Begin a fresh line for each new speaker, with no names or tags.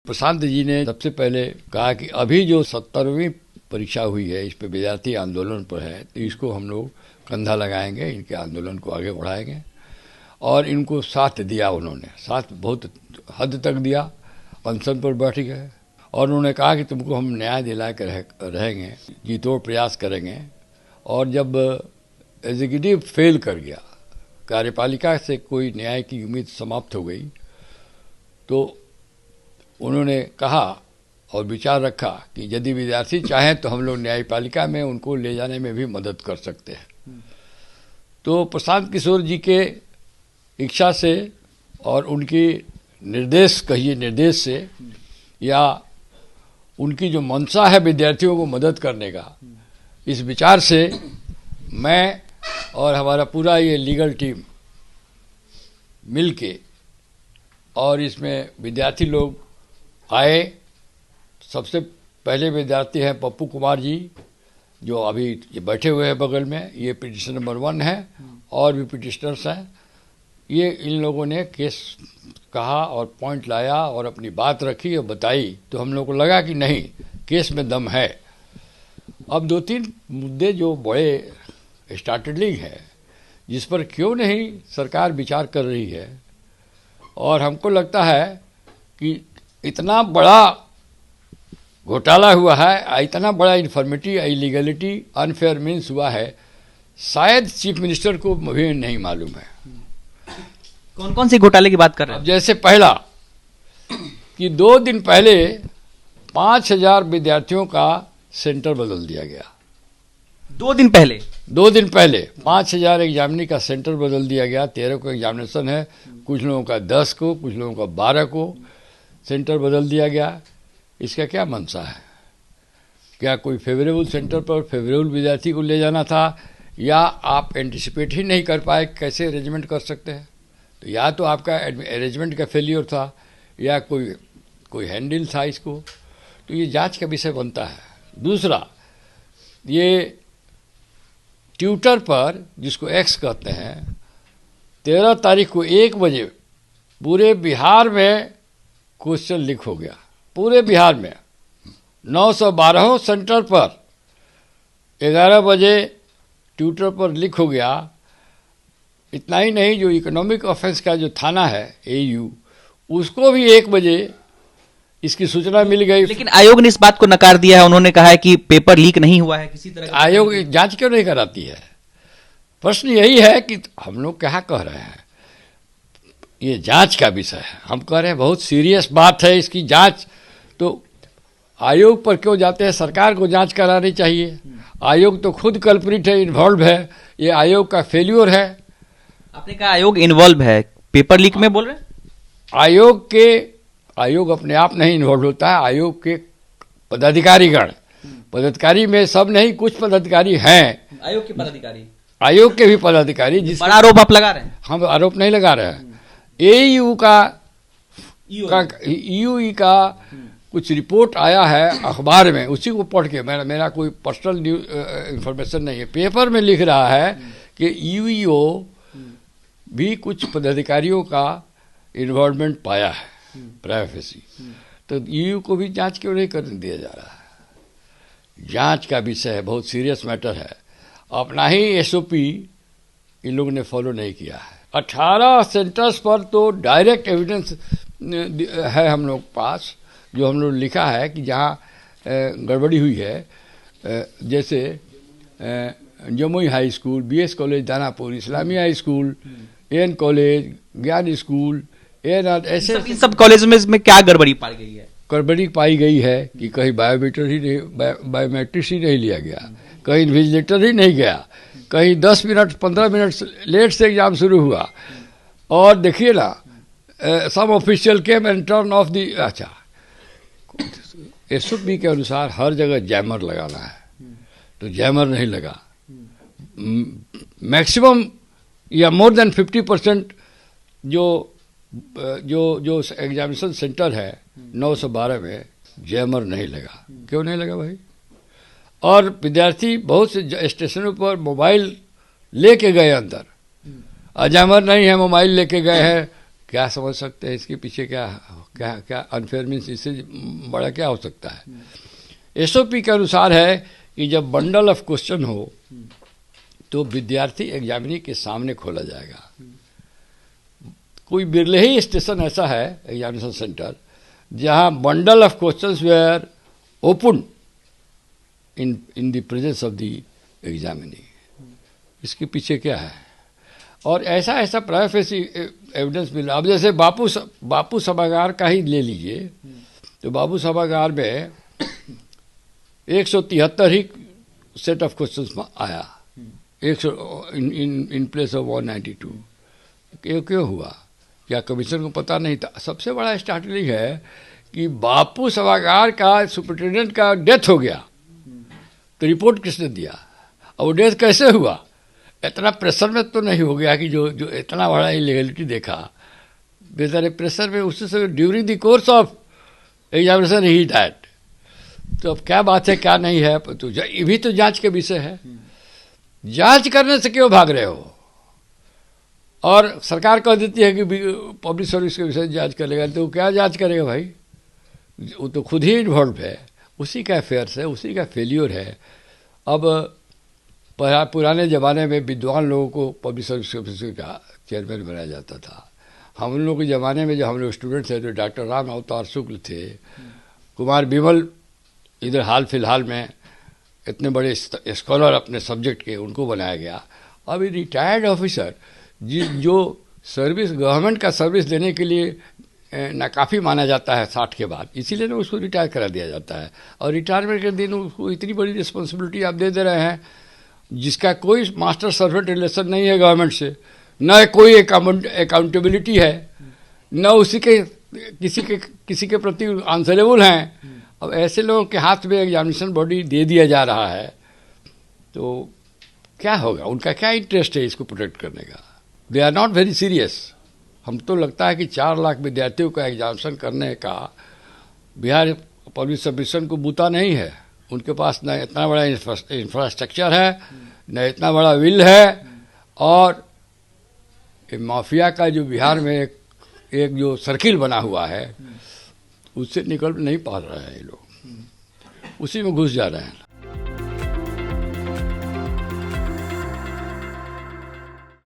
प्रशांत जी ने सबसे पहले कहा कि अभी जो 70वीं परीक्षा हुई है, इस पे विद्यार्थी आंदोलन पर है, तो इसको हम लोग कंधा लगाएंगे, इनके आंदोलन को आगे बढ़ाएंगे। और इनको साथ दिया, उन्होंने साथ बहुत हद तक दिया, अनशन पर बैठ गए और उन्होंने कहा कि तुमको हम न्याय दिला कर रहेंगे, जी तोड़ प्रयास करेंगे। और जब एग्जीक्यूटिव फेल कर गया, कार्यपालिका से कोई न्याय की उम्मीद समाप्त हो गई, तो उन्होंने कहा और विचार रखा कि यदि विद्यार्थी चाहें तो हम लोग न्यायपालिका में उनको ले जाने में भी मदद कर सकते हैं। तो प्रशांत किशोर जी के इच्छा से और उनकी निर्देश से या उनकी जो मंशा है विद्यार्थियों को मदद करने का, इस विचार से मैं और हमारा पूरा ये लीगल टीम मिलके, और इसमें विद्यार्थी लोग आए। सबसे पहले विद्यार्थी हैं पप्पू कुमार जी, जो अभी ये बैठे हुए हैं बगल में, ये पिटिशन नंबर 1 है, और भी पिटिशनर्स हैं। ये इन लोगों ने केस कहा और पॉइंट लाया और अपनी बात रखी और बताई, तो हम लोग को लगा कि नहीं, केस में दम है। अब 2-3 मुद्दे जो बड़े स्टार्टलिंग है, जिस पर क्यों नहीं सरकार विचार कर रही है, और हमको लगता है कि इतना बड़ा घोटाला हुआ है, इतना बड़ा इन्फॉर्मेटी, इलीगलिटी, अनफेयर मीन्स हुआ है, शायद चीफ मिनिस्टर को भी नहीं मालूम है।
कौन कौन सी घोटाले की बात कर रहे हैं?
जैसे पहला कि 2 दिन पहले 5000 विद्यार्थियों का सेंटर बदल दिया गया।
2 दिन पहले
5000 एग्जामिनी का सेंटर बदल दिया गया। 13 को एग्जामिनेशन है, कुछ लोगों का 10 को, कुछ लोगों का 12 को सेंटर बदल दिया गया। इसका क्या मंशा है? क्या कोई फेवरेबल सेंटर पर फेवरेबल विद्यार्थी को ले जाना था, या आप एंटिसिपेट ही नहीं कर पाए कैसे अरेंजमेंट कर सकते हैं? तो या तो आपका अरेंजमेंट का फेलियर था, या कोई हैंडल था इसको, तो ये जांच का विषय बनता है। दूसरा, ये ट्विटर पर, जिसको एक्स कहते हैं, 13 तारीख को 1 बजे पूरे बिहार में क्वेश्चन लीक हो गया। पूरे बिहार में 912 सेंटर पर 11 बजे ट्विटर पर लीक हो गया। इतना ही नहीं, जो इकोनॉमिक ऑफेंस का जो थाना है AU, उसको भी 1 बजे इसकी सूचना मिल गई।
लेकिन आयोग ने इस बात को नकार दिया है। उन्होंने कहा है कि पेपर लीक नहीं हुआ है किसी तरह।
आयोग जांच क्यों नहीं कराती है? प्रश्न यही है कि हम लोग क्या कह रहे हैं, ये जांच का विषय है। हम कह रहे हैं बहुत सीरियस बात है इसकी जांच, तो आयोग पर क्यों जाते हैं? सरकार को जांच करानी चाहिए। आयोग तो खुद कल्प्रिट है, इन्वॉल्व है, ये आयोग का फेल्यूर है।
आपने कहा आयोग इन्वॉल्व है, पेपर लीक में बोल रहे हैं?
आयोग अपने आप नहीं इन्वॉल्व होता है। आयोग के पदाधिकारीगण, पदाधिकारी में सब नहीं, कुछ पदाधिकारी हैं,
आयोग के पदाधिकारी,
आयोग के भी पदाधिकारी, जिस
बड़ा आरोप आप लगा रहे हैं।
हम आरोप नहीं लगा रहे हैं। AU का कुछ रिपोर्ट आया है अखबार में, उसी को पढ़ के, मेरा कोई पर्सनल इंफॉर्मेशन नहीं है, पेपर में लिख रहा है कि UEO भी कुछ पदाधिकारियों का इन्वॉल्वमेंट पाया है प्राइवेसी। तो EU को भी जांच क्यों नहीं करने दिया जा रहा है? जांच का विषय है, बहुत सीरियस मैटर है। अपना ही SOP इन लोगों ने फॉलो नहीं किया है। 18 सेंटर्स पर तो डायरेक्ट एविडेंस है हम लोग पास, जो हम लोग लिखा है कि जहाँ गड़बड़ी हुई है, जैसे Jamui high school, BS college Danapur, Islamia high school, AN college, ज्ञान स्कूल, ऐसे
इन सब कॉलेज में क्या गड़बड़ी पाई गई है?
गड़बड़ी पाई गई है कि कहीं बायोमेट्रिक्स ही नहीं लिया गया, कहीं इन्विजिलेटर ही नहीं गया, कहीं 10 मिनट 15 मिनट लेट से एग्जाम शुरू हुआ। और देखिए ना, some official came and turn off दी, अच्छा, SOP के अनुसार हर जगह जैमर लगाना है, तो जैमर नहीं लगा। मैक्सिमम या मोर देन 50% जो एग्जामिनेशन सेंटर है 912 में जैमर नहीं लगा। क्यों नहीं लगा भाई? और विद्यार्थी बहुत से स्टेशनों पर मोबाइल लेके गए अंदर, जैमर नहीं है, मोबाइल लेके गए हैं, क्या समझ सकते हैं इसके पीछे क्या क्या क्या अनफेयर मीन्स, इससे बड़ा क्या हो सकता है? एसओपी के अनुसार है कि जब बंडल ऑफ क्वेश्चन हो तो विद्यार्थी एग्जामिनी के सामने खोला जाएगा। कोई बिरले ही स्टेशन ऐसा है एग्जामिनेशन सेंटर जहां bundle of questions were open in the presence of the examinee. इसके पीछे क्या है? और ऐसा ऐसा प्राइवेसी एविडेंस मिला। अब जैसे बापू सभागार का ही ले लीजिए, तो बापू सभागार में 173 ही सेट ऑफ क्वेश्चंस आया, 100 इन प्लेस ऑफ 192। क्यों हुआ? क्या कमीशन को पता नहीं था? सबसे बड़ा स्ट्रैटेजी है कि बापू सभागार का सुपरिटेंडेंट का डेथ हो गया, तो रिपोर्ट किसने दिया? और वो डेथ कैसे हुआ? इतना प्रेशर में तो नहीं हो गया कि जो इतना बड़ा इलीगलिटी देखा, बेचारे प्रेशर में उससे से during the course of examination he that. तो अब क्या बात है क्या नहीं है, तो ये भी तो जांच के विषय है। जांच करने से क्यों भाग रहे हो? और सरकार कह देती है कि पब्लिक सर्विस के विषय जांच करेगा, तो क्या जांच करेगा भाई? वो तो खुद ही इन्वॉल्व है, उसी का अफेयर्स है, उसी का फेल्योर है। अब पुराने ज़माने में विद्वान लोगों को पब्लिक सर्विस कमीशन का चेयरमैन बनाया जाता था। हम लोगों के ज़माने में जब हम लोग स्टूडेंट थे तो डॉक्टर राम अवतार शुक्ल थे, कुमार बिमल इधर हाल फिलहाल में इतने बड़े स्कॉलर अपने सब्जेक्ट के, उनको बनाया गया। अभी रिटायर्ड ऑफिसर जो सर्विस गवर्नमेंट का सर्विस देने के लिए नाकाफ़ी माना जाता है 60 के बाद, इसीलिए ना उसको रिटायर करा दिया जाता है। और रिटायरमेंट के दिन उसको इतनी बड़ी रिस्पॉन्सिबिलिटी आप दे रहे हैं जिसका कोई मास्टर सर्वेंट रिलेशन नहीं है गवर्नमेंट से, न कोई अकाउंटेबिलिटी है, न उसी के किसी के प्रति आंसरेबल हैं। अब ऐसे लोगों के हाथ में एग्जामिनेशन बॉडी दे दिया जा रहा है, तो क्या होगा? उनका क्या इंटरेस्ट है इसको प्रोटेक्ट करने का? They are not very serious. हम तो लगता है कि 4 लाख विद्यार्थियों का एग्जामिनेशन करने का बिहार पब्लिक सर्विस को बूता नहीं है। उनके पास न इतना बड़ा इंफ्रास्ट्रक्चर है, न इतना बड़ा विल है, और माफिया का जो बिहार में एक जो सर्किल बना हुआ है उससे निकल नहीं पा रहे हैं ये लोग, उसी में घुस जा रहे हैं।